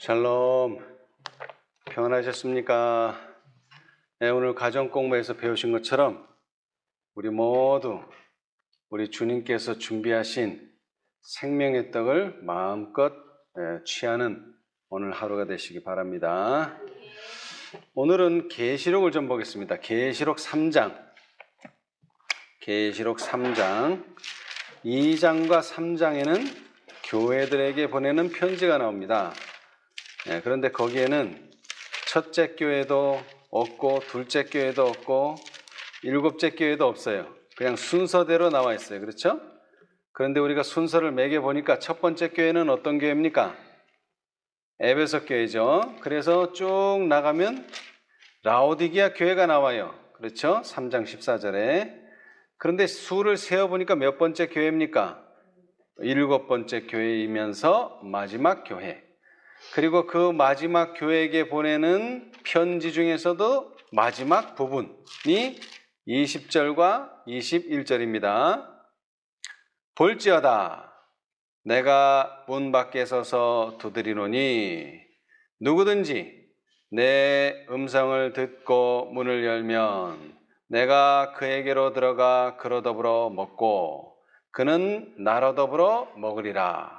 샬롬, 평안하셨습니까? 네, 오늘 가정공부에서 배우신 것처럼 우리 모두 우리 주님께서 준비하신 생명의 떡을 마음껏 취하는 오늘 하루가 되시기 바랍니다. 오늘은 계시록을 좀 보겠습니다. 계시록 3장. 계시록 3장. 2장과 3장에는 교회들에게 보내는 편지가 나옵니다. 그런데 거기에는 첫째 교회도 없고 둘째 교회도 없고 일곱째 교회도 없어요. 그냥 순서대로 나와 있어요. 그렇죠? 그런데 우리가 순서를 매겨보니까 첫 번째 교회는 어떤 교회입니까? 에베소 교회죠. 그래서 쭉 나가면 라오디게아 교회가 나와요. 그렇죠? 3장 14절에. 그런데 수를 세어보니까 몇 번째 교회입니까? 일곱 번째 교회이면서 마지막 교회. 그리고 그 마지막 교회에게 보내는 편지 중에서도 마지막 부분이 20절과 21절입니다. 볼지어다 내가 문 밖에 서서 두드리노니 누구든지 내 음성을 듣고 문을 열면 내가 그에게로 들어가 그로 더불어 먹고 그는 나로 더불어 먹으리라.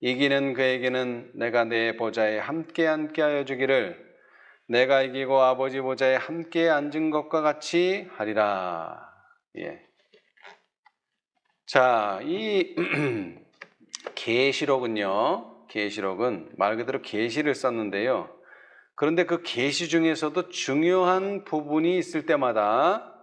이기는 그에게는 내가 내 보좌에 함께 하여 주기를 내가 이기고 아버지 보좌에 함께 앉은 것과 같이 하리라. 예. 자, 이 계시록은요. 계시록은 말 그대로 계시를 썼는데요. 그런데 그 계시 중에서도 중요한 부분이 있을 때마다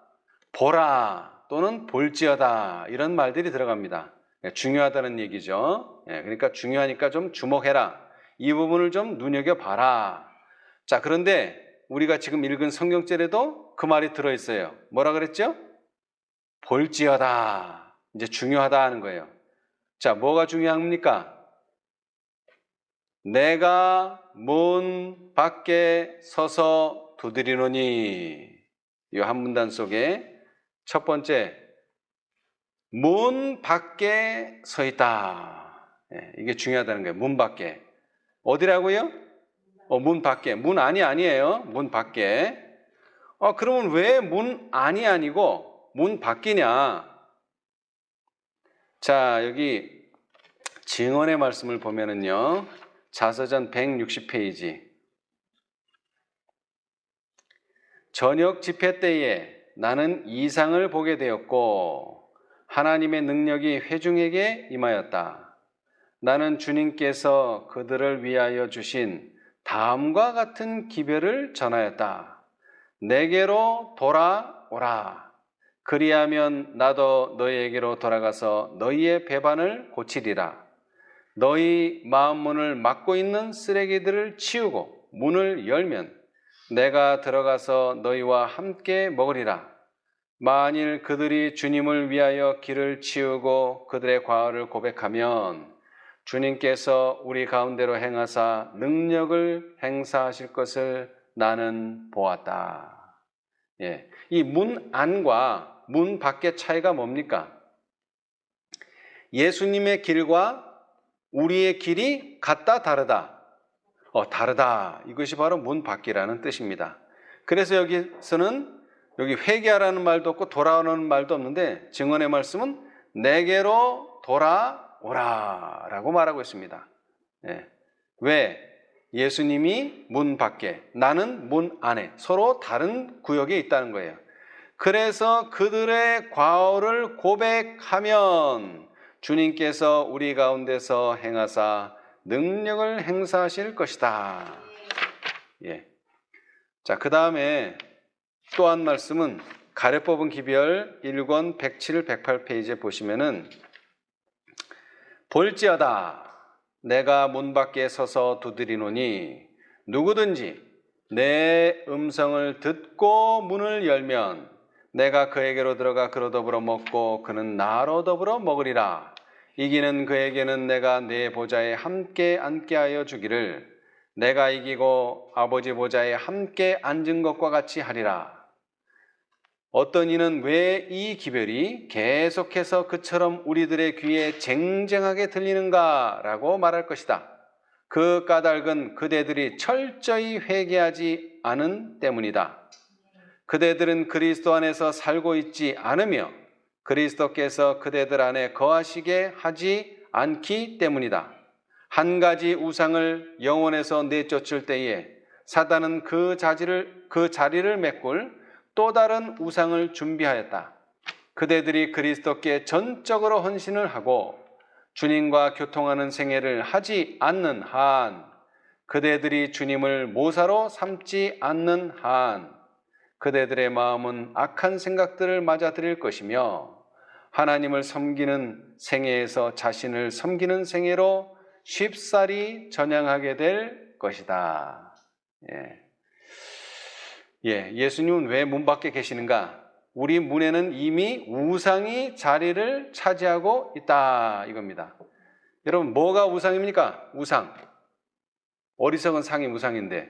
보라 또는 볼지어다 이런 말들이 들어갑니다. 중요하다는 얘기죠. 그러니까 중요하니까 좀 주목해라. 이 부분을 좀 눈여겨봐라. 자, 그런데 우리가 지금 읽은 성경절에도 그 말이 들어있어요. 뭐라 그랬죠? 볼지어다. 이제 중요하다 하는 거예요. 자, 뭐가 중요합니까? 내가 문 밖에 서서 두드리노니. 이 한 문단 속에 첫 번째 문 밖에 서 있다. 이게 중요하다는 거예요. 문 밖에. 어디라고요? 문 밖에. 문 안이 아니에요. 문 밖에. 그러면 왜 문 안이 아니고 문 밖이냐? 자, 여기 증언의 말씀을 보면은요. 자서전 160페이지. 저녁 집회 때에 나는 이상을 보게 되었고 하나님의 능력이 회중에게 임하였다. 나는 주님께서 그들을 위하여 주신 다음과 같은 기별을 전하였다. 내게로 돌아오라. 그리하면 나도 너희에게로 돌아가서 너희의 배반을 고치리라. 너희 마음 문을 막고 있는 쓰레기들을 치우고 문을 열면 내가 들어가서 너희와 함께 먹으리라. 만일 그들이 주님을 위하여 길을 치우고 그들의 과오를 고백하면 주님께서 우리 가운데로 행하사 능력을 행사하실 것을 나는 보았다. 이 문 안과 문 밖의 차이가 뭡니까? 예수님의 길과 우리의 길이 같다 다르다? 다르다. 이것이 바로 문 밖이라는 뜻입니다. 그래서 여기서는 여기 회개하라는 말도 없고 돌아오는 말도 없는데 증언의 말씀은 내게로 돌아오라 라고 말하고 있습니다. 왜? 예수님이 문 밖에, 나는 문 안에 서로 다른 구역에 있다는 거예요. 그래서 그들의 과오를 고백하면 주님께서 우리 가운데서 행하사 능력을 행사하실 것이다. 자, 그 다음에 또 한 말씀은 가래 뽑은 기별 1권 107, 108페이지에 보시면은 볼지어다 내가 문 밖에 서서 두드리노니 누구든지 내 음성을 듣고 문을 열면 내가 그에게로 들어가 그로 더불어 먹고 그는 나로 더불어 먹으리라. 이기는 그에게는 내가 내 보좌에 함께 앉게 하여 주기를 내가 이기고 아버지 보좌에 함께 앉은 것과 같이 하리라. 어떤 이는 왜 이 기별이 계속해서 그처럼 우리들의 귀에 쟁쟁하게 들리는가 라고 말할 것이다. 그 까닭은 그대들이 철저히 회개하지 않은 때문이다. 그대들은 그리스도 안에서 살고 있지 않으며 그리스도께서 그대들 안에 거하시게 하지 않기 때문이다. 한 가지 우상을 영혼에서 내쫓을 때에 사단은 그 자리를 메꿀 또 다른 우상을 준비하였다. 그대들이 그리스도께 전적으로 헌신을 하고 주님과 교통하는 생애를 하지 않는 한, 그대들이 주님을 모사로 삼지 않는 한, 그대들의 마음은 악한 생각들을 맞아들일 것이며 하나님을 섬기는 생애에서 자신을 섬기는 생애로 쉽사리 전향하게 될 것이다. 예수님은 왜 문 밖에 계시는가? 우리 문에는 이미 우상이 자리를 차지하고 있다 이겁니다. 여러분, 뭐가 우상입니까? 우상. 어리석은 상이 우상인데,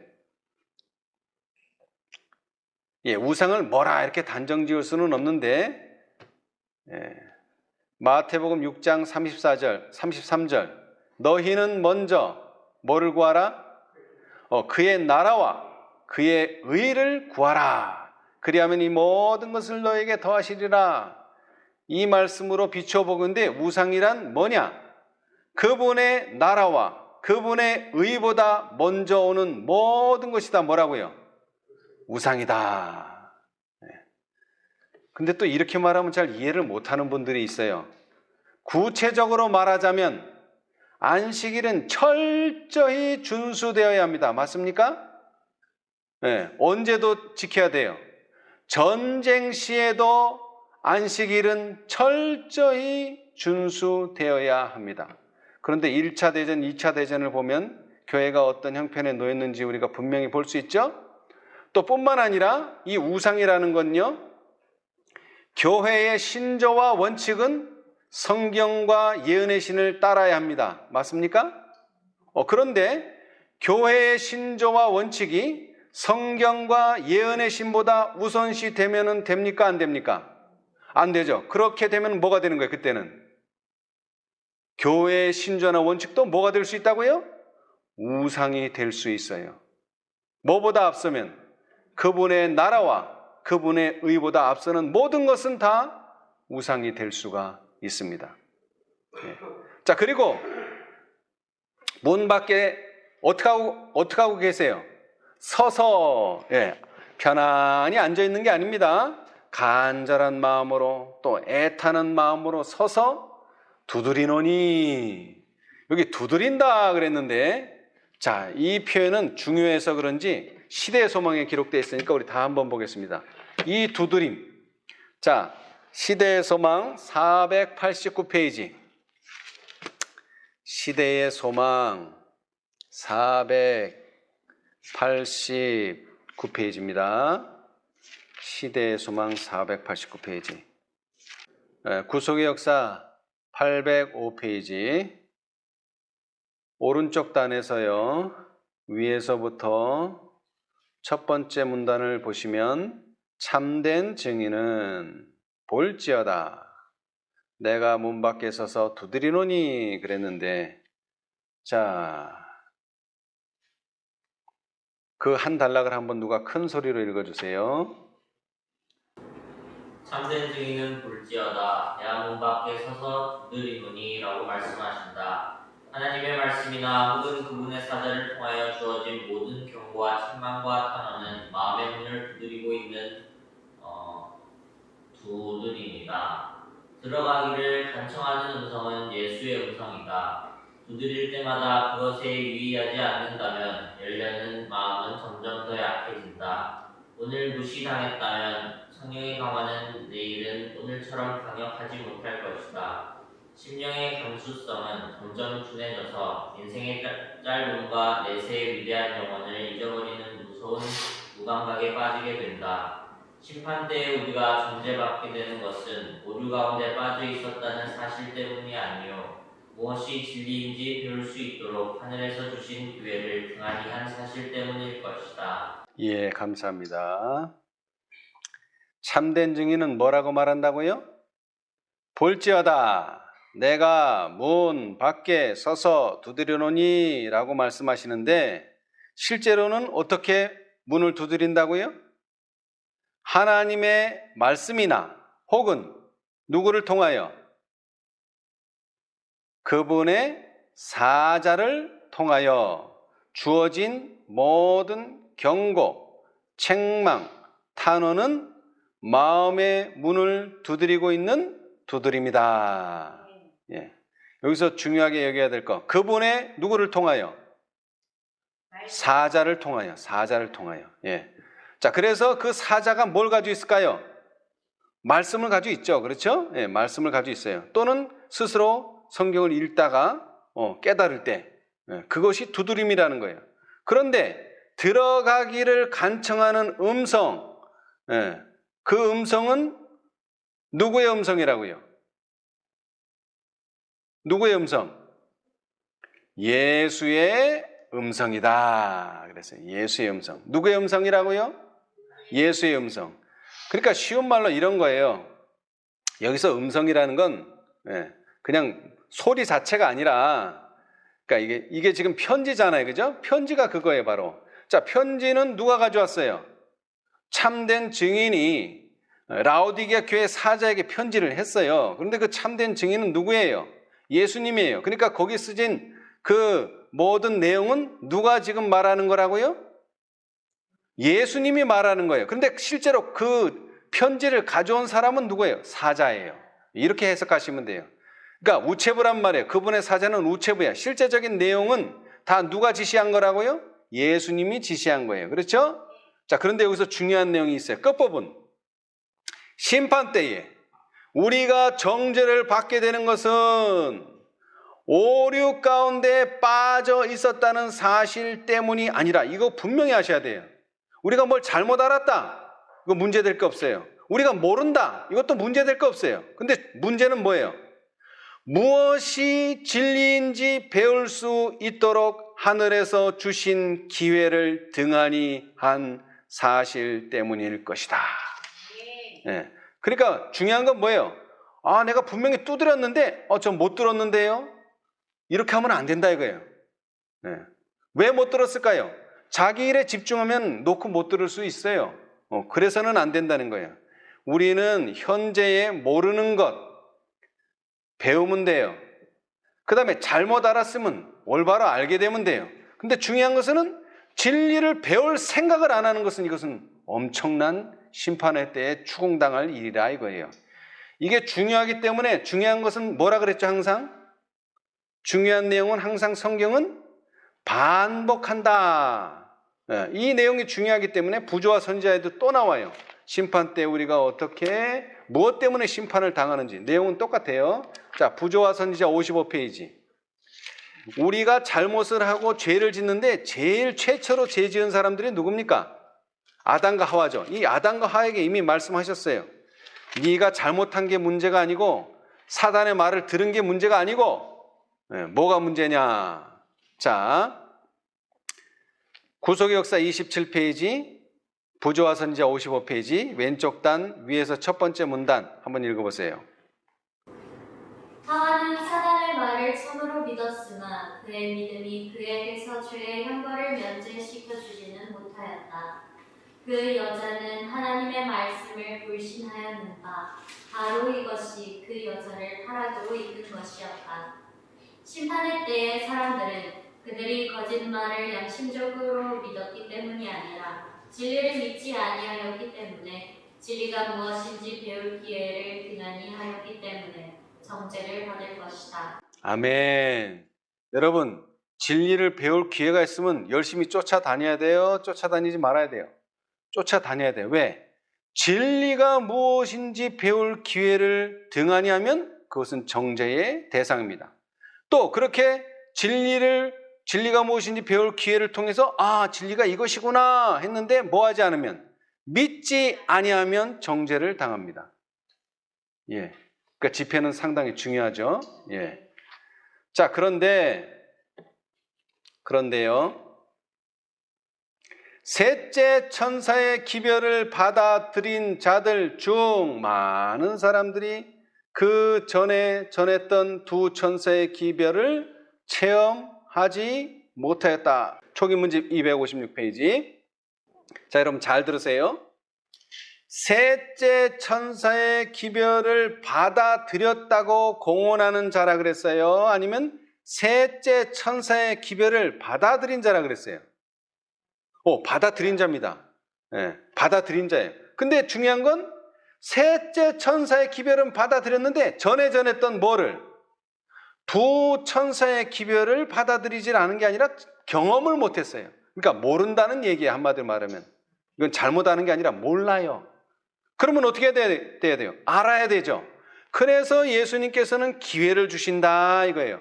우상을 뭐라 이렇게 단정 지을 수는 없는데, 마태복음 6장 34절, 33절, 너희는 먼저 뭐를 구하라? 그의 나라와 그의 의를 구하라. 그리하면 이 모든 것을 너에게 더하시리라. 이 말씀으로 비춰보건대 우상이란 뭐냐? 그분의 나라와 그분의 의보다 먼저 오는 모든 것이 다 뭐라고요? 우상이다. 근데 또 이렇게 말하면 잘 이해를 못하는 분들이 있어요. 구체적으로 말하자면 안식일은 철저히 준수되어야 합니다. 맞습니까? 언제도 지켜야 돼요. 전쟁 시에도 안식일은 철저히 준수되어야 합니다. 그런데 1차 대전, 2차 대전을 보면 교회가 어떤 형편에 놓였는지 우리가 분명히 볼 수 있죠. 또 뿐만 아니라 이 우상이라는 건요, 교회의 신조와 원칙은 성경과 예언의 신을 따라야 합니다. 맞습니까? 그런데 교회의 신조와 원칙이 성경과 예언의 신보다 우선시 되면 됩니까? 안 됩니까? 안 되죠. 그렇게 되면 뭐가 되는 거예요? 그때는 교회의 신조나 원칙도 뭐가 될 수 있다고요? 우상이 될 수 있어요. 뭐보다 앞서면 그분의 나라와 그분의 의보다 앞서는 모든 것은 다 우상이 될 수가 있습니다. 자, 그리고 문 밖에 어떻게 하고 계세요? 서서 편안히 앉아 있는 게 아닙니다. 간절한 마음으로 또 애타는 마음으로 서서 두드리노니, 여기 두드린다 그랬는데, 자, 이 표현은 중요해서 그런지 시대의 소망에 기록되어 있으니까 우리 다 한번 보겠습니다. 이 두드림. 자, 시대의 소망 489페이지. 시대의 소망 489페이지입니다. 시대의 소망 489페이지. 구속의 역사 805페이지. 오른쪽 단에서요, 위에서부터 첫 번째 문단을 보시면 참된 증인은 볼지어다. 내가 문 밖에 서서 두드리노니 그랬는데, 자, 그 한 단락을 한번 누가 큰 소리로 읽어주세요. 참된 증인은 볼지어다. 내가 문 밖에 서서 두드리노니 라고 말씀하신다. 하나님의 말씀이나 혹은 그분의 사자를 통하여 주어진 모든 경고와 책망과 탄원은 마음의 문을 두드리고 있는 두드림이다. 들어가기를 간청하는 음성은 예수의 음성이다. 두드릴 때마다 그것에 유의하지 않는다면 열려는 마음은 점점 더 약해진다. 오늘 무시당했다면 성령의 강화는 내일은 오늘처럼 강력하지 못할 것이다. 심령의 감수성은 점점 둔해져서 인생의 짧음과 내세의 위대한 영혼을 잊어버리는 무서운 무감각에 빠지게 된다. 심판 때에 우리가 존재받게 되는 것은 오류 가운데 빠져 있었다는 사실 때문이 아니요 무엇이 진리인지 배울 수 있도록 하늘에서 주신 기회를 등한히 한 사실 때문일 것이다. 예, 감사합니다. 참된 증인은 뭐라고 말한다고요? 볼지어다. 내가 문 밖에 서서 두드리노니 라고 말씀하시는데 실제로는 어떻게 문을 두드린다고요? 하나님의 말씀이나 혹은 누구를 통하여? 그분의 사자를 통하여 주어진 모든 경고, 책망, 탄원은 마음의 문을 두드리고 있는 두드림이다. 예. 여기서 중요하게 여겨야 될 거, 그분의 누구를 통하여? 사자를 통하여, 사자를 통하여. 예. 자, 그래서 그 사자가 뭘 가지고 있을까요? 말씀을 가지고 있죠. 그렇죠? 예, 말씀을 가지고 있어요. 또는 스스로 성경을 읽다가 깨달을 때, 예, 그것이 두드림이라는 거예요. 그런데 들어가기를 간청하는 음성, 예, 그 음성은 누구의 음성이라고요? 누구의 음성? 예수의 음성이다. 그래서 예수의 음성. 누구의 음성이라고요? 예수의 음성. 그러니까 쉬운 말로 이런 거예요. 여기서 음성이라는 건 그냥 소리 자체가 아니라, 그러니까 이게 지금 편지잖아요. 그죠? 편지가 그거예요, 바로. 자, 편지는 누가 가져왔어요? 참된 증인이 라오디게아 교회 사자에게 편지를 했어요. 그런데 그 참된 증인은 누구예요? 예수님이에요. 그러니까 거기 쓰진 그 모든 내용은 누가 지금 말하는 거라고요? 예수님이 말하는 거예요. 그런데 실제로 그 편지를 가져온 사람은 누구예요? 사자예요. 이렇게 해석하시면 돼요. 그러니까 우체부란 말이에요. 그분의 사자는 우체부야. 실제적인 내용은 다 누가 지시한 거라고요? 예수님이 지시한 거예요. 그렇죠? 자, 그런데 여기서 중요한 내용이 있어요. 끝부분. 심판 때에 우리가 정죄를 받게 되는 것은 오류 가운데 빠져 있었다는 사실 때문이 아니라, 이거 분명히 하셔야 돼요. 우리가 뭘 잘못 알았다, 이거 문제될 거 없어요. 우리가 모른다, 이것도 문제될 거 없어요. 근데 문제는 뭐예요? 무엇이 진리인지 배울 수 있도록 하늘에서 주신 기회를 등한히 한 사실 때문일 것이다. 예. 그러니까 중요한 건 뭐예요? 아, 내가 분명히 두드렸는데 저 못 들었는데요? 이렇게 하면 안 된다 이거예요. 예. 왜 못 들었을까요? 자기 일에 집중하면 놓고 못 들을 수 있어요. 그래서는 안 된다는 거예요. 우리는 현재에 모르는 것 배우면 돼요. 그 다음에 잘못 알았으면 올바로 알게 되면 돼요. 근데 중요한 것은 진리를 배울 생각을 안 하는 것은, 이것은 엄청난 심판의 때에 추궁당할 일이라 이거예요. 이게 중요하기 때문에, 중요한 것은 뭐라 그랬죠? 항상 중요한 내용은 항상 성경은 반복한다. 이 내용이 중요하기 때문에 부조와 선지자에도 또 나와요. 심판 때 우리가 어떻게, 무엇 때문에 심판을 당하는지 내용은 똑같아요. 자, 부조와 선지자 55페이지. 우리가 잘못을 하고 죄를 짓는데 제일 최초로 죄 지은 사람들이 누굽니까? 아담과 하와죠. 이 아담과 하와에게 이미 말씀하셨어요. 네가 잘못한 게 문제가 아니고 사단의 말을 들은 게 문제가 아니고 뭐가 문제냐. 자, 구속의 역사 27페이지, 부조와 선지자 55페이지, 왼쪽 단 위에서 첫 번째 문단 한번 읽어보세요. 하와는 사단의 말을 참으로 믿었으나 그의 믿음이 그에게서 죄의 형벌을 면제시켜 주지는 못하였다. 그 여자는 하나님의 말씀을 불신하였는가, 바로 이것이 그 여자를 타락으로 이끈 것이었다. 심판의 때의 사람들은 그들이 거짓말을 양심적으로 믿었기 때문이 아니라 진리를 믿지 아니하였기 때문에, 진리가 무엇인지 배울 기회를 등한히 하였기 때문에 정죄를 받을 것이다. 아멘. 여러분, 진리를 배울 기회가 있으면 열심히 쫓아다녀야 돼요? 쫓아다니지 말아야 돼요? 쫓아다녀야 돼요. 왜? 진리가 무엇인지 배울 기회를 등한히 하면 그것은 정죄의 대상입니다. 또 그렇게 진리가 무엇인지 배울 기회를 통해서 진리가 이것이구나 했는데 뭐 하지 않으면, 믿지 아니하면 정죄를 당합니다. 예. 그러니까 집회는 상당히 중요하죠. 예. 자, 그런데요. 셋째 천사의 기별을 받아들인 자들 중 많은 사람들이 그 전에 전했던 두 천사의 기별을 체험하지 못하였다. 초기 문집 256페이지. 자, 여러분 잘 들으세요. 셋째 천사의 기별을 받아들였다고 공언하는 자라 그랬어요? 아니면 셋째 천사의 기별을 받아들인 자라 그랬어요? 받아들인 자입니다. 네, 받아들인 자예요. 근데 중요한 건 셋째 천사의 기별은 받아들였는데 전에 전했던 뭐를? 두 천사의 기별을 받아들이질 않은 게 아니라 경험을 못했어요. 그러니까 모른다는 얘기예요. 한마디로 말하면. 이건 잘못하는 게 아니라 몰라요. 그러면 어떻게 돼야 돼요? 알아야 되죠. 그래서 예수님께서는 기회를 주신다 이거예요.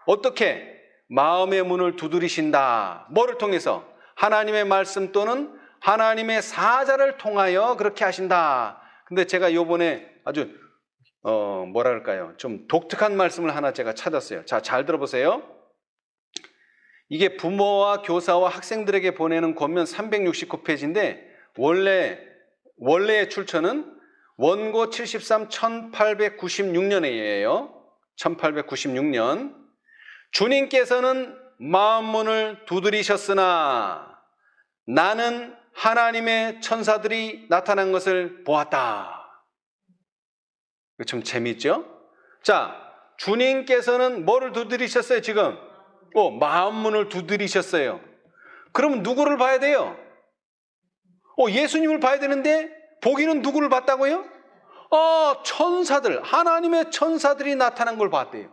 어떻게? 마음의 문을 두드리신다. 뭐를 통해서? 하나님의 말씀 또는 하나님의 사자를 통하여 그렇게 하신다. 근데 제가 요번에 아주 뭐라 그럴까요? 좀 독특한 말씀을 하나 제가 찾았어요. 자, 잘 들어보세요. 이게 부모와 교사와 학생들에게 보내는 권면 369페이지인데 원래의 출처는 원고 73 1896년이에요. 1896년. 주님께서는 마음문을 두드리셨으나 나는 하나님의 천사들이 나타난 것을 보았다. 이거 좀 재미있죠? 자, 주님께서는 뭐를 두드리셨어요, 지금? 마음문을 두드리셨어요. 그럼 누구를 봐야 돼요? 예수님을 봐야 되는데 보기는 누구를 봤다고요? 천사들, 하나님의 천사들이 나타난 걸 봤대요.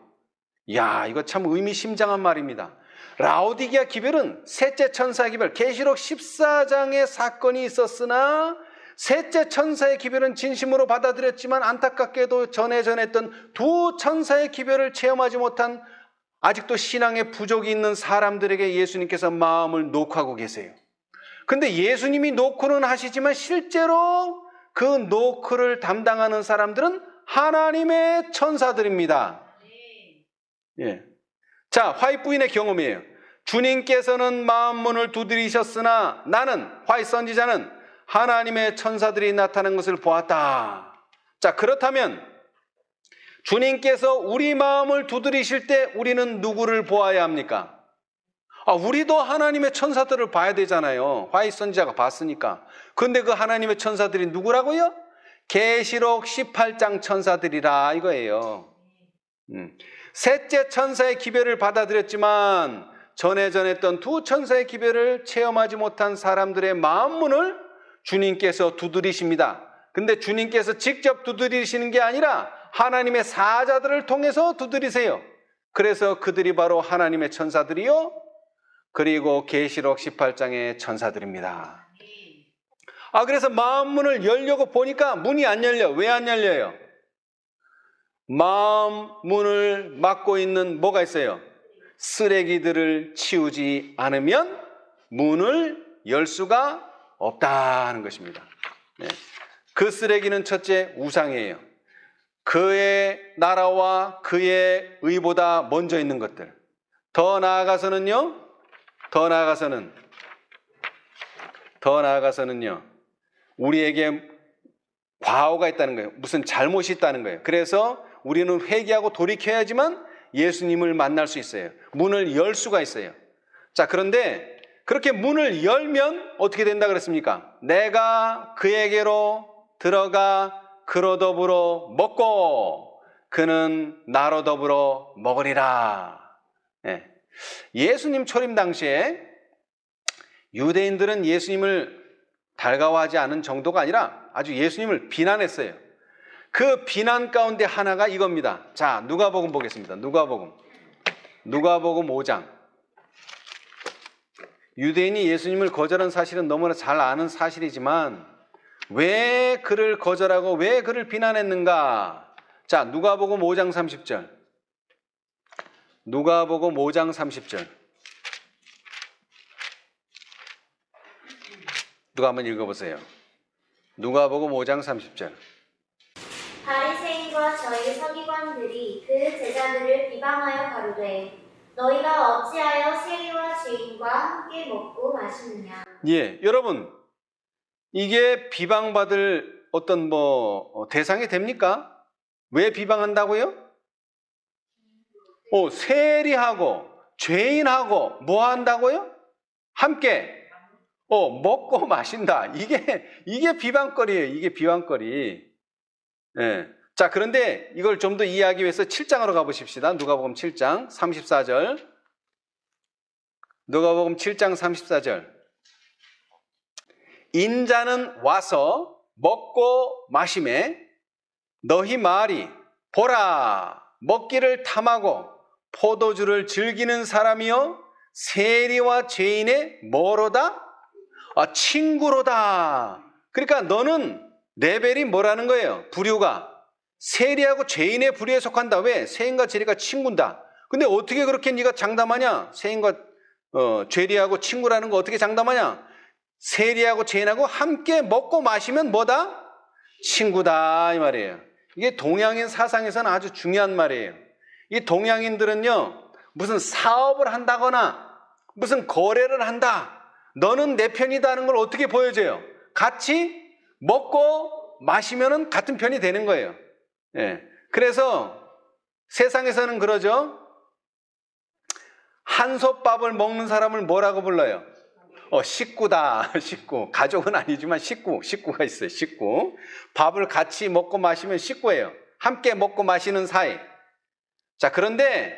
이야, 이거 참 의미심장한 말입니다. 라오디게아 기별은 셋째 천사의 기별, 계시록 14장의 사건이 있었으나 셋째 천사의 기별은 진심으로 받아들였지만 안타깝게도 전에 전했던 두 천사의 기별을 체험하지 못한 아직도 신앙의 부족이 있는 사람들에게 예수님께서 마음을 녹하고 계세요. 근데 예수님이 노크는 하시지만 실제로 그 노크를 담당하는 사람들은 하나님의 천사들입니다. 예. 자, 화이트 부인의 경험이에요. 주님께서는 마음문을 두드리셨으나 나는, 화이트 선지자는 하나님의 천사들이 나타난 것을 보았다. 자, 그렇다면 주님께서 우리 마음을 두드리실 때 우리는 누구를 보아야 합니까? 우리도 하나님의 천사들을 봐야 되잖아요. 화이트 선지자가 봤으니까. 그런데 그 하나님의 천사들이 누구라고요? 계시록 18장 천사들이라 이거예요. 셋째 천사의 기별을 받아들였지만 전에 전했던 두 천사의 기별을 체험하지 못한 사람들의 마음문을 주님께서 두드리십니다. 근데 주님께서 직접 두드리시는 게 아니라 하나님의 사자들을 통해서 두드리세요. 그래서 그들이 바로 하나님의 천사들이요, 그리고 계시록 18장의 천사들입니다. 그래서 마음문을 열려고 보니까 문이 안 열려. 왜 안 열려요? 마음 문을 막고 있는 뭐가 있어요? 쓰레기들을 치우지 않으면 문을 열 수가 없다는 것입니다. 네. 그 쓰레기는 첫째 우상이에요. 그의 나라와 그의 의보다 먼저 있는 것들. 더 나아가서는요, 우리에게 과오가 있다는 거예요. 무슨 잘못이 있다는 거예요. 그래서 우리는 회개하고 돌이켜야지만 예수님을 만날 수 있어요. 문을 열 수가 있어요. 자, 그런데 그렇게 문을 열면 어떻게 된다 그랬습니까? 내가 그에게로 들어가 그로 더불어 먹고 그는 나로 더불어 먹으리라. 네. 예수님 초림 당시에 유대인들은 예수님을 달가워하지 않은 정도가 아니라 아주 예수님을 비난했어요. 그 비난 가운데 하나가 이겁니다. 자, 누가복음 보겠습니다. 누가복음 5장. 유대인이 예수님을 거절한 사실은 너무나 잘 아는 사실이지만 왜 그를 거절하고 왜 그를 비난했는가? 자, 누가복음 5장 30절. 누가복음 5장 30절. 누가 한번 읽어보세요. 누가복음 5장 30절. 바리새인과 저희 서기관들이 그 제자들을 비방하여 가로되 너희가 어찌하여 세리와 죄인과 함께 먹고 마시느냐. 예, 여러분, 이게 비방받을 어떤 대상이 됩니까? 왜 비방한다고요? 세리하고 죄인하고 뭐 한다고요? 함께 먹고 마신다. 이게 비방거리예요. 이게 비방거리. 예. 자, 그런데 이걸 좀 더 이해하기 위해서 7장으로 가보십시다. 누가복음 7장 34절. 누가복음 7장 34절. 인자는 와서 먹고 마시매 너희 말이 보라 먹기를 탐하고 포도주를 즐기는 사람이요 세리와 죄인의 뭐로다? 친구로다. 그러니까 너는 레벨이 뭐라는 거예요? 부류가 세리하고 죄인의 부류에 속한다. 왜? 세인과 죄리가 친구다. 근데 어떻게 그렇게 네가 장담하냐? 세인과 죄리하고 친구라는 거 어떻게 장담하냐? 세리하고 죄인하고 함께 먹고 마시면 뭐다? 친구다 이 말이에요. 이게 동양인 사상에서는 아주 중요한 말이에요. 이 동양인들은요 무슨 사업을 한다거나 무슨 거래를 한다, 너는 내 편이다 하는 걸 어떻게 보여줘요? 같이 먹고 마시면은 같은 편이 되는 거예요. 예. 그래서 세상에서는 그러죠. 한솥밥을 먹는 사람을 뭐라고 불러요? 식구다. 식구. 가족은 아니지만 식구가 있어요. 식구. 밥을 같이 먹고 마시면 식구예요. 함께 먹고 마시는 사이. 자, 그런데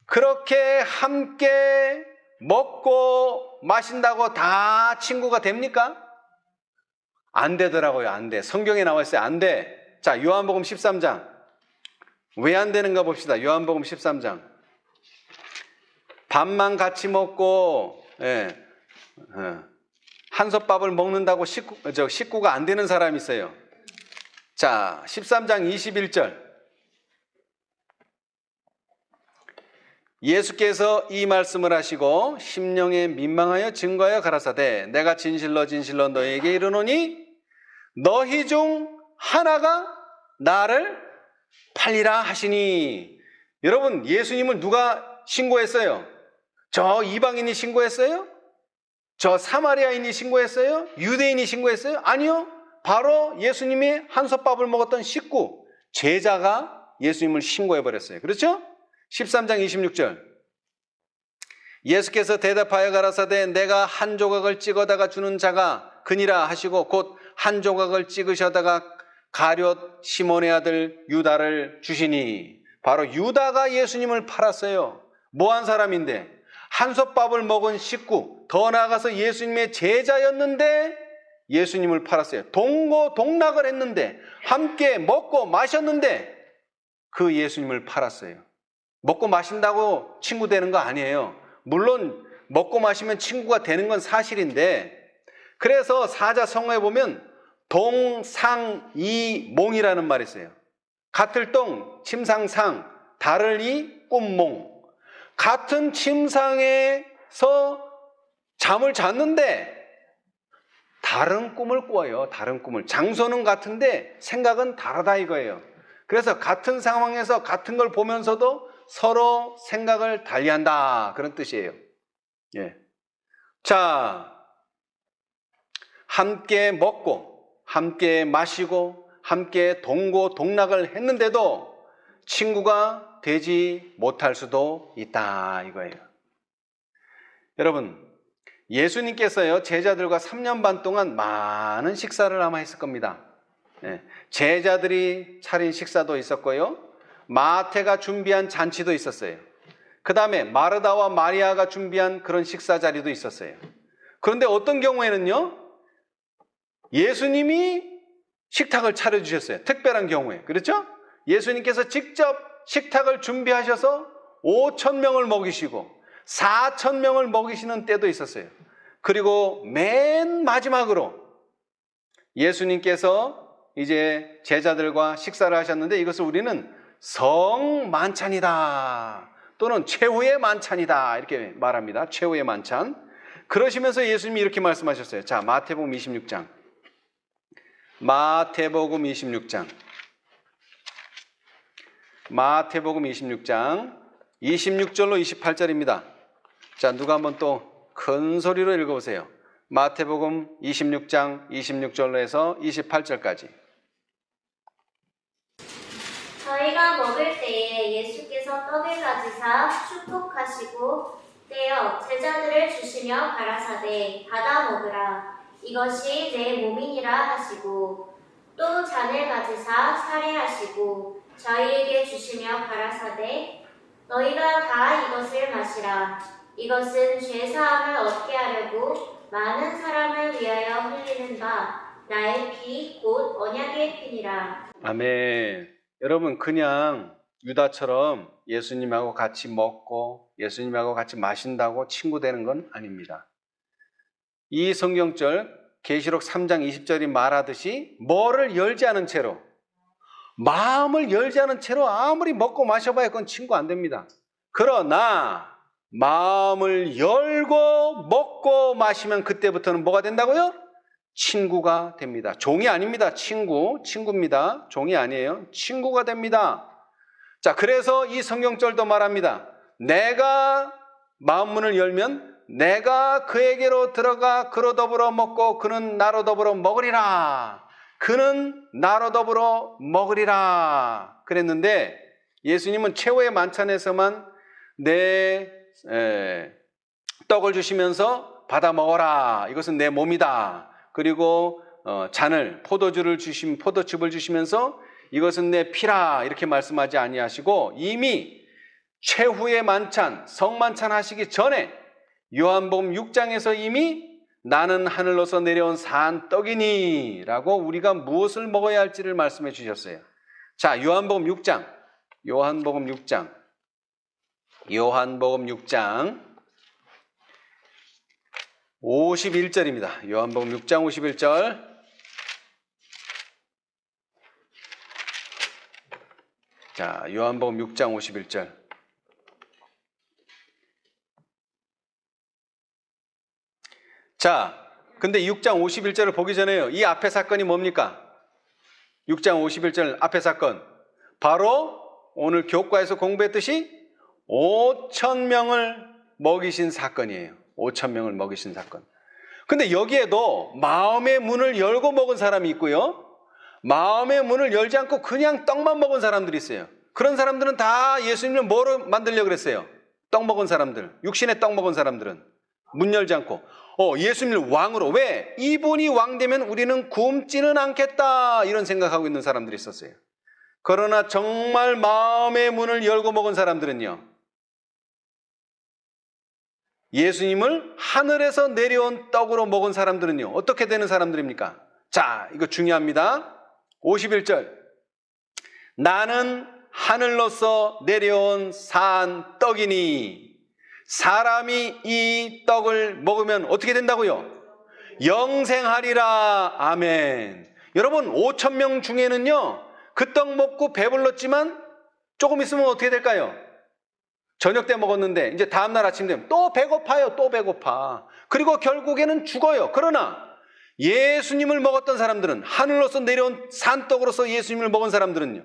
그렇게 함께 먹고 마신다고 다 친구가 됩니까? 안 되더라고요. 안 돼. 성경에 나와 있어요. 안 돼. 자, 요한복음 13장. 왜 안 되는가 봅시다. 요한복음 13장. 밥만 같이 먹고 한솥밥을 먹는다고 식구가 안 되는 사람이 있어요. 자, 13장 21절. 예수께서 이 말씀을 하시고 심령에 민망하여 증거하여 가라사대 내가 진실로 너희에게 이르노니 너희 중 하나가 나를 팔리라 하시니. 여러분, 예수님을 누가 신고했어요? 저 이방인이 신고했어요? 저 사마리아인이 신고했어요? 유대인이 신고했어요? 아니요. 바로 예수님이 한솥밥을 먹었던 식구, 제자가 예수님을 신고해버렸어요. 그렇죠? 13장 26절. 예수께서 대답하여 가라사대 내가 한 조각을 찍어다가 주는 자가 그니라 하시고 곧 한 조각을 찍으셔다가 가룟 시몬의 아들 유다를 주시니. 바로 유다가 예수님을 팔았어요. 뭐한 사람인데? 한솥밥을 먹은 식구, 더 나아가서 예수님의 제자였는데 예수님을 팔았어요. 동고동락을 했는데 함께 먹고 마셨는데 그 예수님을 팔았어요. 먹고 마신다고 친구 되는 거 아니에요. 물론 먹고 마시면 친구가 되는 건 사실인데, 그래서 사자성어에 보면 동상이몽이라는 말이 있어요. 같을 동, 침상상, 다를 이, 꿈몽. 같은 침상에서 잠을 잤는데 다른 꿈을 꿔요. 다른 꿈을. 장소는 같은데 생각은 다르다 이거예요. 그래서 같은 상황에서 같은 걸 보면서도 서로 생각을 달리한다, 그런 뜻이에요. 예. 자, 함께 먹고 함께 마시고 함께 동고동락을 했는데도 친구가 되지 못할 수도 있다 이거예요. 여러분, 예수님께서요 제자들과 3년 반 동안 많은 식사를 아마 했을 겁니다. 예. 제자들이 차린 식사도 있었고요, 마태가 준비한 잔치도 있었어요. 그 다음에 마르다와 마리아가 준비한 그런 식사 자리도 있었어요. 그런데 어떤 경우에는요 예수님이 식탁을 차려주셨어요. 특별한 경우에. 그렇죠? 예수님께서 직접 식탁을 준비하셔서 5,000명을 먹이시고 4,000명을 먹이시는 때도 있었어요. 그리고 맨 마지막으로 예수님께서 이제 제자들과 식사를 하셨는데 이것을 우리는 성만찬이다 또는 최후의 만찬이다 이렇게 말합니다. 최후의 만찬. 그러시면서 예수님이 이렇게 말씀하셨어요. 자, 마태복음 26장. 마태복음 26장 26절로 28절입니다. 자, 누가 한번 또 큰 소리로 읽어보세요. 마태복음 26장 26절로 해서 28절까지. 저희가 먹을 때에 예수께서 떡을 가지사 축복하시고 떼어 제자들을 주시며 가라사대 받아 먹으라 이것이 내 몸이니라 하시고 또 잔을 가지사 살해하시고 저희에게 주시며 가라사대 너희가 다 이것을 마시라 이것은 죄사함을 얻게 하려고 많은 사람을 위하여 흘리는 바 나의 피 곧 언약의 피니라. 아멘. 여러분, 그냥 유다처럼 예수님하고 같이 먹고 예수님하고 같이 마신다고 친구 되는 건 아닙니다. 이 성경절 계시록 3장 20절이 말하듯이 뭐를 열지 않은 채로, 마음을 열지 않은 채로 아무리 먹고 마셔봐야 그건 친구 안 됩니다. 그러나 마음을 열고 먹고 마시면 그때부터는 뭐가 된다고요? 친구가 됩니다. 종이 아닙니다. 친구입니다. 종이 아니에요. 친구가 됩니다. 자, 그래서 이 성경절도 말합니다. 내가 마음문을 열면 내가 그에게로 들어가 그로 더불어 먹고 그는 나로 더불어 먹으리라. 그는 나로 더불어 먹으리라. 그랬는데 예수님은 최후의 만찬에서만 내 떡을 주시면서 받아 먹어라. 이것은 내 몸이다. 그리고 포도즙을 주시면서 이것은 내 피라 이렇게 말씀하지 아니하시고 이미 최후의 만찬, 성만찬 하시기 전에 요한복음 6장에서 이미 나는 하늘로서 내려온 산 떡이니 라고 우리가 무엇을 먹어야 할지를 말씀해 주셨어요. 자, 요한복음 6장 51절입니다. 요한복음 6장 51절. 자, 요한복음 6장 51절. 자, 근데 6장 51절을 보기 전에요. 이 앞에 사건이 뭡니까? 6장 51절 앞에 사건. 바로 오늘 교과에서 공부했듯이 5,000명을 먹이신 사건이에요. 5,000명을 먹이신 사건. 근데 여기에도 마음의 문을 열고 먹은 사람이 있고요. 마음의 문을 열지 않고 그냥 떡만 먹은 사람들이 있어요. 그런 사람들은 다 예수님을 뭐로 만들려고 그랬어요? 떡 먹은 사람들. 육신의 떡 먹은 사람들은 문 열지 않고 예수님을 왕으로. 왜? 이분이 왕 되면 우리는 굶지는 않겠다 이런 생각하고 있는 사람들이 있었어요. 그러나 정말 마음의 문을 열고 먹은 사람들은요, 예수님을 하늘에서 내려온 떡으로 먹은 사람들은요, 어떻게 되는 사람들입니까? 자, 이거 중요합니다. 51절. 나는 하늘로서 내려온 산 떡이니 사람이 이 떡을 먹으면 어떻게 된다고요? 영생하리라. 아멘. 여러분, 5,000명 중에는요, 그 떡 먹고 배불렀지만 조금 있으면 어떻게 될까요? 저녁 때 먹었는데 이제 다음날 아침 되면 또 배고파요. 또 배고파. 그리고 결국에는 죽어요. 그러나 예수님을 먹었던 사람들은, 하늘로서 내려온 산떡으로서 예수님을 먹은 사람들은요,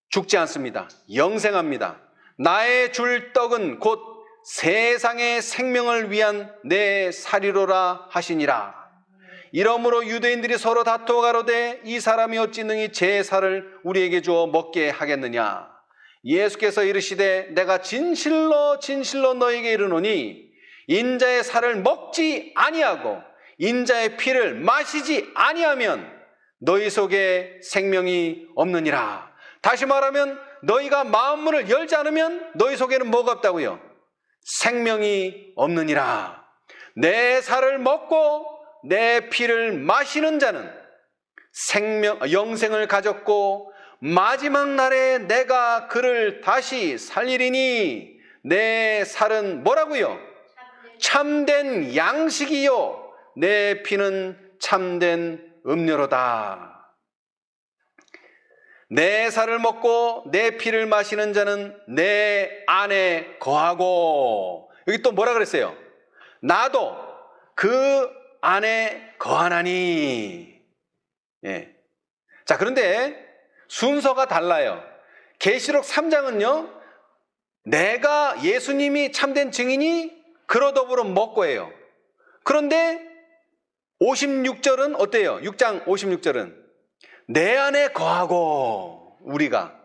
죽지 않습니다. 영생합니다. 나의 줄 떡은 곧 세상의 생명을 위한 내 살이로라 하시니라. 이러므로 유대인들이 서로 다투어 가로되 이 사람이 어찌 능히 제 살을 우리에게 주어 먹게 하겠느냐. 예수께서 이르시되 내가 진실로 진실로 너에게 이르노니 인자의 살을 먹지 아니하고 인자의 피를 마시지 아니하면 너희 속에 생명이 없느니라. 다시 말하면 너희가 마음문을 열지 않으면 너희 속에는 뭐가 없다고요? 생명이 없느니라. 내 살을 먹고 내 피를 마시는 자는 영생을 가졌고 마지막 날에 내가 그를 다시 살리리니 내 살은 뭐라고요? 참된 양식이요 내 피는 참된 음료로다. 내 살을 먹고 내 피를 마시는 자는 내 안에 거하고, 여기 또 뭐라 그랬어요? 나도 그 안에 거하나니. 예. 자, 그런데 순서가 달라요. 계시록 3장은요, 내가 예수님이 참된 증인이 그로 더불어 먹고예요. 그런데 56절은 어때요? 6장 56절은 내 안에 거하고, 우리가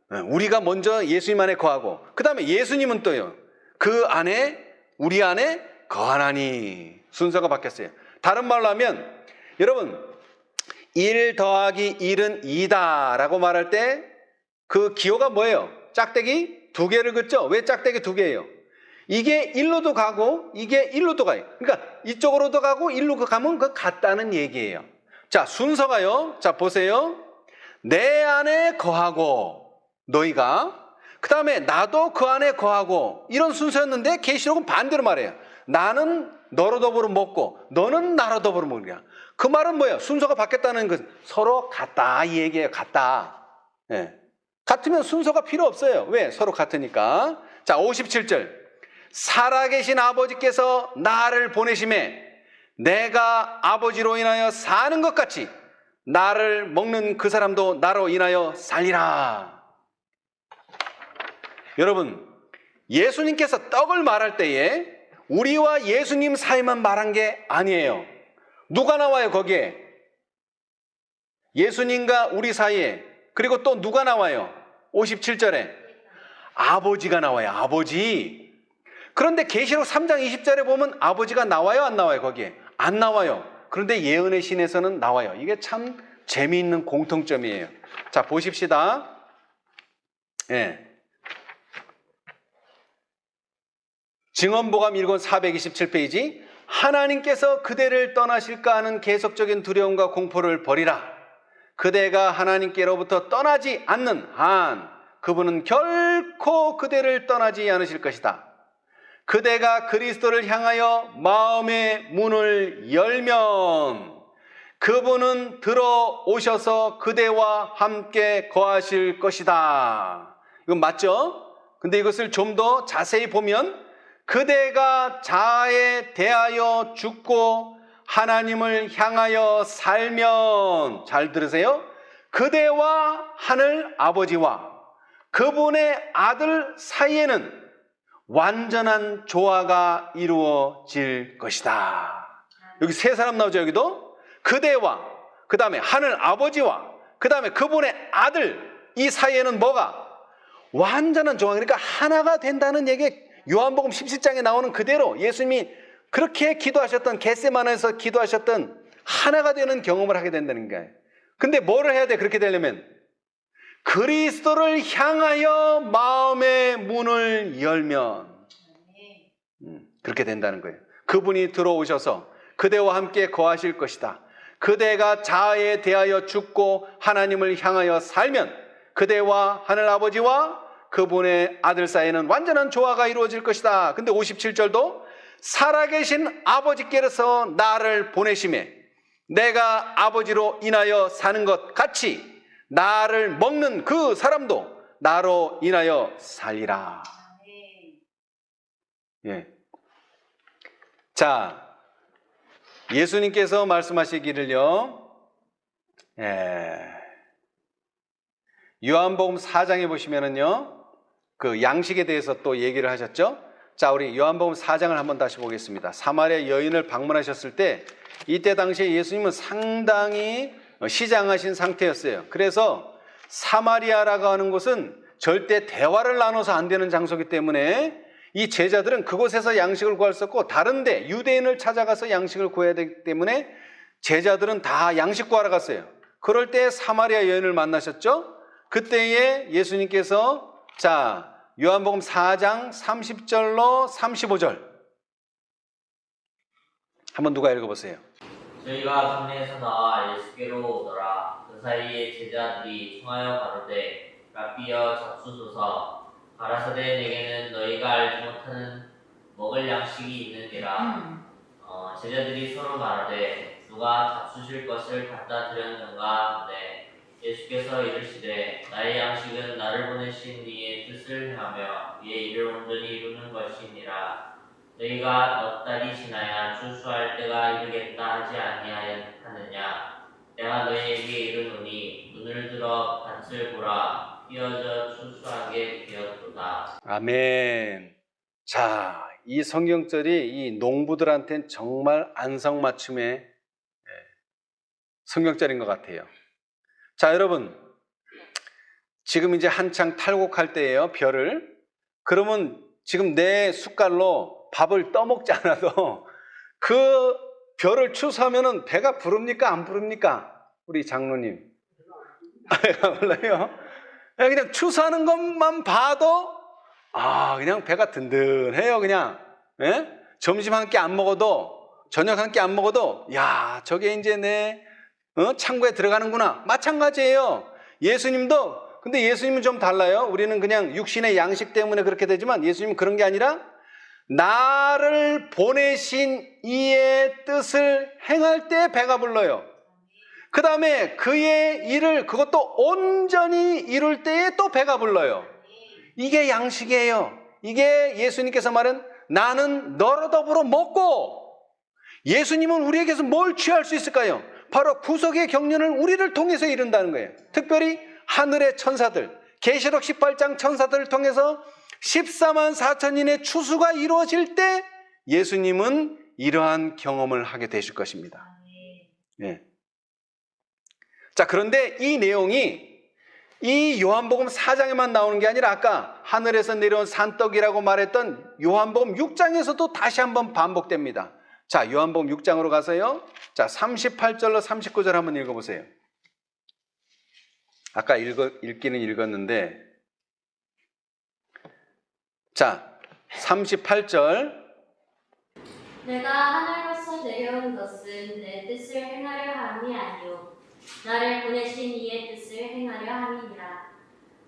우리가 먼저 예수님 안에 거하고 그 다음에 예수님은 또요. 그 안에 우리 안에 거하나니. 순서가 바뀌었어요. 다른 말로 하면 여러분 1 더하기 1은 2다 라고 말할 때 그 기호가 뭐예요? 짝대기 2개를 긋죠? 왜 짝대기 2개예요? 이게 1로도 가고 이게 1로도 가요. 그러니까 이쪽으로도 가고 1로 가면 그 같다는 얘기예요. 자, 순서가요. 자, 보세요. 내 안에 거하고 너희가 그 다음에 나도 그 안에 거하고 이런 순서였는데 계시록은 반대로 말해요. 나는 너로 더불어 먹고 너는 나로 더불어 먹느냐. 그 말은 뭐예요? 순서가 바뀌었다는 것. 서로 같다 이 얘기예요. 같다. 예. 같으면 순서가 필요 없어요. 왜? 서로 같으니까. 자, 57절. 살아계신 아버지께서 나를 보내심에 내가 아버지로 인하여 사는 것 같이 나를 먹는 그 사람도 나로 인하여 살리라. 여러분, 예수님께서 떡을 말할 때에 우리와 예수님 사이만 말한 게 아니에요. 누가 나와요 거기에? 예수님과 우리 사이에. 그리고 또 누가 나와요? 57절에 아버지가 나와요. 아버지. 그런데 계시록 3장 20절에 보면 아버지가 나와요 안 나와요 거기에? 안 나와요. 그런데 예언의 신에서는 나와요. 이게 참 재미있는 공통점이에요. 자, 보십시다. 예. 증언보감 1권 427페이지. 하나님께서 그대를 떠나실까 하는 계속적인 두려움과 공포를 버리라. 그대가 하나님께로부터 떠나지 않는 한 그분은 결코 그대를 떠나지 않으실 것이다. 그대가 그리스도를 향하여 마음의 문을 열면 그분은 들어오셔서 그대와 함께 거하실 것이다. 이건 맞죠? 근데 이것을 좀 더 자세히 보면 그대가 자아에 대하여 죽고 하나님을 향하여 살면, 잘 들으세요. 그대와 하늘 아버지와 그분의 아들 사이에는 완전한 조화가 이루어질 것이다. 여기 세 사람 나오죠. 여기도 그대와 그 다음에 하늘 아버지와 그 다음에 그분의 아들, 이 사이에는 뭐가? 완전한 조화. 그러니까 하나가 된다는 얘기. 요한복음 17장에 나오는 그대로 예수님이 그렇게 기도하셨던, 겟세마네에서 기도하셨던 하나가 되는 경험을 하게 된다는 거예요. 근데 뭐를 해야 돼? 그렇게 되려면 그리스도를 향하여 마음의 문을 열면 그렇게 된다는 거예요. 그분이 들어오셔서 그대와 함께 거하실 것이다. 그대가 자아에 대하여 죽고 하나님을 향하여 살면 그대와 하늘 아버지와 그분의 아들 사이에는 완전한 조화가 이루어질 것이다. 근데 57절도 살아계신 아버지께서 나를 보내심에 내가 아버지로 인하여 사는 것 같이 나를 먹는 그 사람도 나로 인하여 살리라. 예. 자, 예수님께서 말씀하시기를요. 요한복음 4장에 보시면은요. 그 양식에 대해서 또 얘기를 하셨죠. 자, 우리 요한복음 4장을 한번 다시 보겠습니다. 사마리아 여인을 방문하셨을 때 이때 당시에 예수님은 상당히 시장하신 상태였어요. 그래서 사마리아라고 하는 곳은 절대 대화를 나눠서 안 되는 장소이기 때문에 이 제자들은 그곳에서 양식을 구할 수 없고 다른데 유대인을 찾아가서 양식을 구해야 되기 때문에 제자들은 다 양식 구하러 갔어요. 그럴 때 사마리아 여인을 만나셨죠. 그때에 예수님께서 자, 요한복음 4장 30절로 35절 한번 누가 읽어보세요. 저희가 동네에서 나와 예수께로 오더라. 그 사이에 제자들이 청하여 가로되 랍비여 잡수소서. 가라사대 내게는 너희가 알지 못하는 먹을 양식이 있느니라. 제자들이 서로 말하되 누가 잡수실 것을 갖다 드렸는가 하되 예수께서 이르시되 나의 양식은 나를 보내신 이의 뜻을 행하며 이의 일을 온전히 이루는 것이니라. 너희가 넉 달이 지나야 추수할 때가 이르겠다 하지 아니하느냐. 내가 너희에게 이르노니 눈을 들어 밭을 보라. 휘어져 추수하게 되었도다. 아멘. 자, 이 성경절이 이 농부들한테는 정말 안성맞춤의 성경절인 것 같아요. 자, 여러분, 지금 이제 한창 탈곡할 때예요, 벼를. 그러면 지금 내 숟갈로 밥을 떠먹지 않아도 그 벼를 추수하면은 배가 부릅니까? 안 부릅니까? 우리 장로님. 배가 불러요. 그냥 추수하는 것만 봐도 그냥 배가 든든해요, 그냥. 예? 점심 한 끼 안 먹어도, 저녁 한 끼 안 먹어도, 야, 저게 이제 내 창고에 들어가는구나. 마찬가지예요. 예수님도, 근데 예수님은 좀 달라요. 우리는 그냥 육신의 양식 때문에 그렇게 되지만 예수님은 그런 게 아니라 나를 보내신 이의 뜻을 행할 때 배가 불러요. 그 다음에 그의 일을 그것도 온전히 이룰 때에 또 배가 불러요. 이게 양식이에요. 이게 예수님께서 말한 나는 너로 더불어 먹고, 예수님은 우리에게서 뭘 취할 수 있을까요? 바로 구속의 경륜을 우리를 통해서 이룬다는 거예요. 특별히 하늘의 천사들, 계시록 18장 천사들을 통해서 14만 4천인의 추수가 이루어질 때 예수님은 이러한 경험을 하게 되실 것입니다. 예. 자, 그런데 이 내용이 이 요한복음 4장에만 나오는 게 아니라 아까 하늘에서 내려온 산떡이라고 말했던 요한복음 6장에서도 다시 한번 반복됩니다. 자, 요한복음 6장으로 가서요. 자, 38절로 39절 한번 읽어보세요. 아까 읽기는 읽었는데, 자, 38절. 내가 하늘로서 내려온 것은 내 뜻을 행하려 함이 아니요 나를 보내신 이의 뜻을 행하려 함이니라.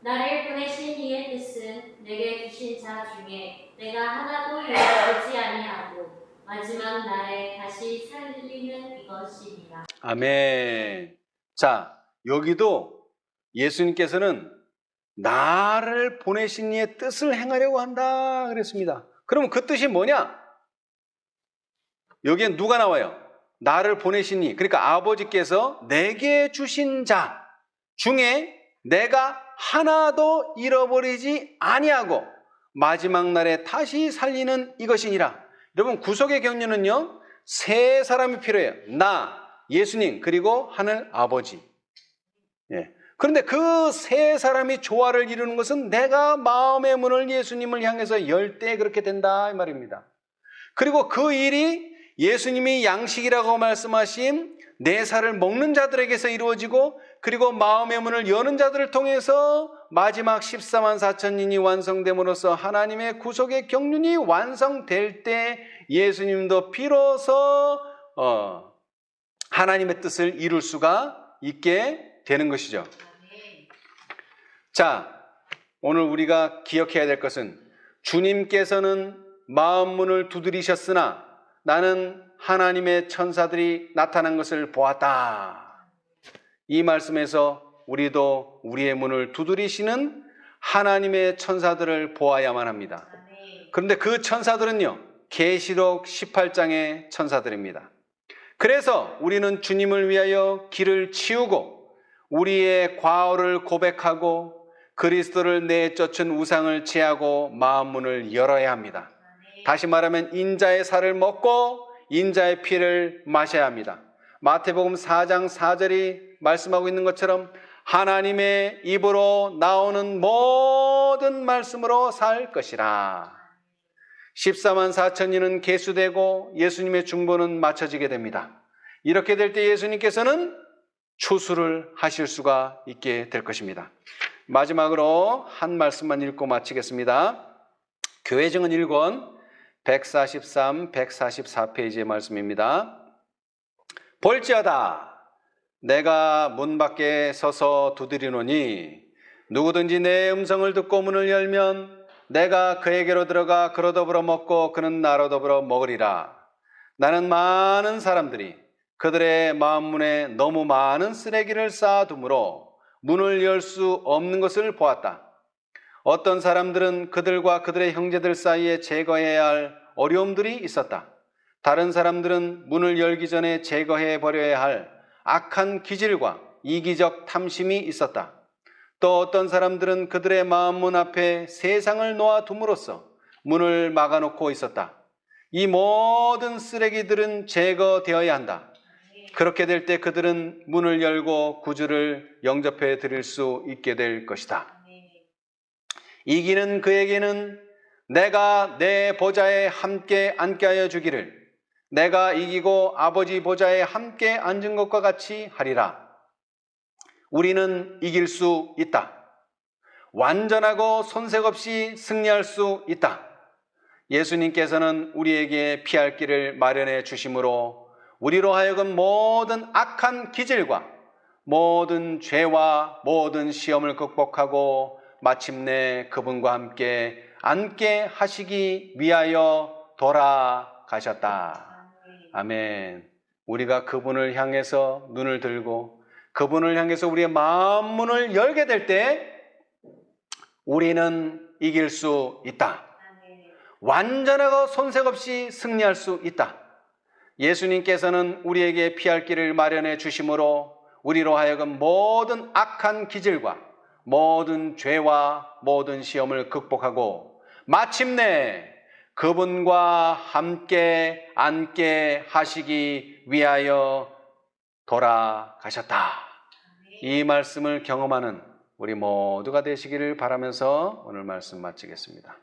나를 보내신 이의 뜻은 내게 주신 자 중에 내가 하나도 잃어버리지 아니하고 마지막 날에 다시 살리는 이것이니라. 아멘. 자, 여기도 예수님께서는 나를 보내신 이의 뜻을 행하려고 한다 그랬습니다. 그러면 그 뜻이 뭐냐? 여기엔 누가 나와요? 나를 보내신 이, 그러니까 아버지께서 내게 주신 자 중에 내가 하나도 잃어버리지 아니하고 마지막 날에 다시 살리는 이것이니라. 여러분, 구속의 경륜은요, 세 사람이 필요해요. 나, 예수님, 그리고 하늘 아버지. 예. 그런데 그 세 사람이 조화를 이루는 것은 내가 마음의 문을 예수님을 향해서 열 때 그렇게 된다 이 말입니다. 그리고 그 일이 예수님이 양식이라고 말씀하신 네 살을 먹는 자들에게서 이루어지고, 그리고 마음의 문을 여는 자들을 통해서 마지막 14만 4천인이 완성됨으로써 하나님의 구속의 경륜이 완성될 때 예수님도 비로소 하나님의 뜻을 이룰 수가 있게 되는 것이죠. 자, 오늘 우리가 기억해야 될 것은 주님께서는 마음 문을 두드리셨으나 나는 하나님의 천사들이 나타난 것을 보았다. 이 말씀에서 우리도 우리의 문을 두드리시는 하나님의 천사들을 보아야만 합니다. 그런데 그 천사들은요, 계시록 18장의 천사들입니다. 그래서 우리는 주님을 위하여 길을 치우고 우리의 과오를 고백하고 그리스도를 내쫓은 우상을 제하고 마음 문을 열어야 합니다. 다시 말하면 인자의 살을 먹고 인자의 피를 마셔야 합니다. 마태복음 4장 4절이 말씀하고 있는 것처럼 하나님의 입으로 나오는 모든 말씀으로 살 것이라. 14만 4천인은 계수되고 예수님의 중보는 마쳐지게 됩니다. 이렇게 될 때 예수님께서는 추수를 하실 수가 있게 될 것입니다. 마지막으로 한 말씀만 읽고 마치겠습니다. 교회증은 1권 143, 144페이지의 말씀입니다. 볼지어다 내가 문 밖에 서서 두드리노니 누구든지 내 음성을 듣고 문을 열면 내가 그에게로 들어가 그로 더불어 먹고 그는 나로 더불어 먹으리라. 나는 많은 사람들이 그들의 마음문에 너무 많은 쓰레기를 쌓아두므로 문을 열 수 없는 것을 보았다. 어떤 사람들은 그들과 그들의 형제들 사이에 제거해야 할 어려움들이 있었다. 다른 사람들은 문을 열기 전에 제거해 버려야 할 악한 기질과 이기적 탐심이 있었다. 또 어떤 사람들은 그들의 마음문 앞에 세상을 놓아둠으로써 문을 막아놓고 있었다. 이 모든 쓰레기들은 제거되어야 한다. 그렇게 될 때 그들은 문을 열고 구주를 영접해 드릴 수 있게 될 것이다. 이기는 그에게는 내가 내 보좌에 함께 앉게 하여 주기를 내가 이기고 아버지 보좌에 함께 앉은 것과 같이 하리라. 우리는 이길 수 있다. 완전하고 손색 없이 승리할 수 있다. 예수님께서는 우리에게 피할 길을 마련해 주심으로 우리로 하여금 모든 악한 기질과 모든 죄와 모든 시험을 극복하고 마침내 그분과 함께 앉게 하시기 위하여 돌아가셨다. 아멘. 우리가 그분을 향해서 눈을 들고 그분을 향해서 우리의 마음 문을 열게 될 때 우리는 이길 수 있다. 완전하고 손색 없이 승리할 수 있다. 예수님께서는 우리에게 피할 길을 마련해 주심으로 우리로 하여금 모든 악한 기질과 모든 죄와 모든 시험을 극복하고 마침내 그분과 함께 앉게 하시기 위하여 돌아가셨다. 이 말씀을 경험하는 우리 모두가 되시기를 바라면서 오늘 말씀 마치겠습니다.